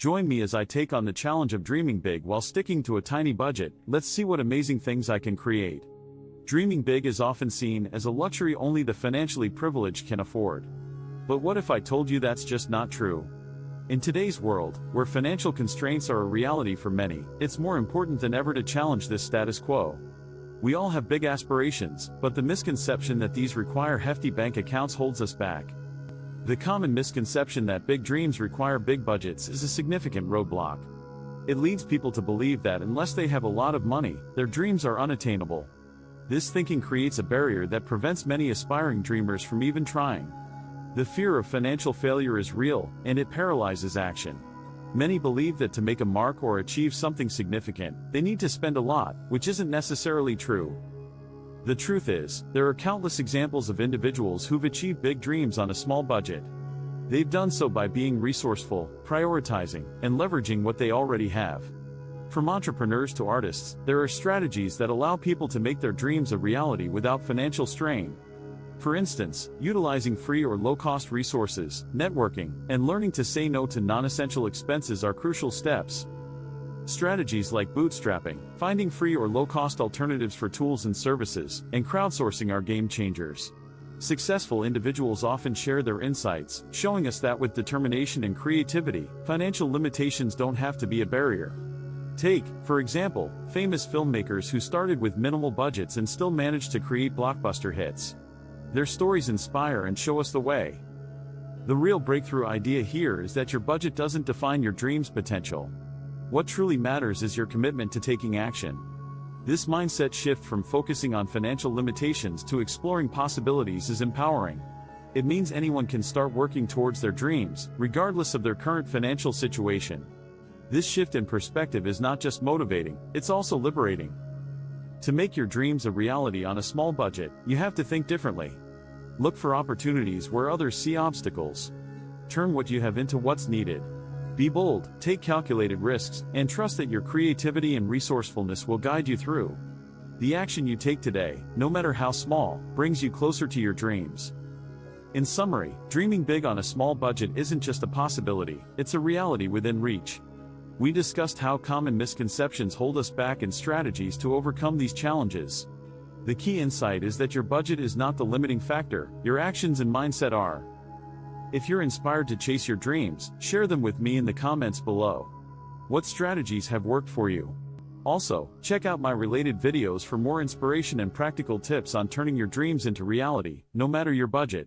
Join me as I take on the challenge of dreaming big while sticking to a tiny budget. Let's see what amazing things I can create. Dreaming big is often seen as a luxury only the financially privileged can afford. But what if I told you that's just not true? In today's world, where financial constraints are a reality for many, it's more important than ever to challenge this status quo. We all have big aspirations, but the misconception that these require hefty bank accounts holds us back. The common misconception that big dreams require big budgets is a significant roadblock. It leads people to believe that unless they have a lot of money, their dreams are unattainable. This thinking creates a barrier that prevents many aspiring dreamers from even trying. The fear of financial failure is real, and it paralyzes action. Many believe that to make a mark or achieve something significant, they need to spend a lot, which isn't necessarily true. The truth is, there are countless examples of individuals who've achieved big dreams on a small budget. They've done so by being resourceful, prioritizing, and leveraging what they already have. From entrepreneurs to artists, there are strategies that allow people to make their dreams a reality without financial strain. For instance, utilizing free or low-cost resources, networking, and learning to say no to non-essential expenses are crucial steps. Strategies like bootstrapping, finding free or low-cost alternatives for tools and services, and crowdsourcing are game changers. Successful individuals often share their insights, showing us that with determination and creativity, financial limitations don't have to be a barrier. Take, for example, famous filmmakers who started with minimal budgets and still managed to create blockbuster hits. Their stories inspire and show us the way. The real breakthrough idea here is that your budget doesn't define your dream's potential. What truly matters is your commitment to taking action. This mindset shift from focusing on financial limitations to exploring possibilities is empowering. It means anyone can start working towards their dreams, regardless of their current financial situation. This shift in perspective is not just motivating, it's also liberating. To make your dreams a reality on a small budget, you have to think differently. Look for opportunities where others see obstacles. Turn what you have into what's needed. Be bold, take calculated risks, and trust that your creativity and resourcefulness will guide you through. The action you take today, no matter how small, brings you closer to your dreams. In summary, dreaming big on a small budget isn't just a possibility, it's a reality within reach. We discussed how common misconceptions hold us back and strategies to overcome these challenges. The key insight is that your budget is not the limiting factor, your actions and mindset are. If you're inspired to chase your dreams, share them with me in the comments below. What strategies have worked for you? Also, check out my related videos for more inspiration and practical tips on turning your dreams into reality, no matter your budget.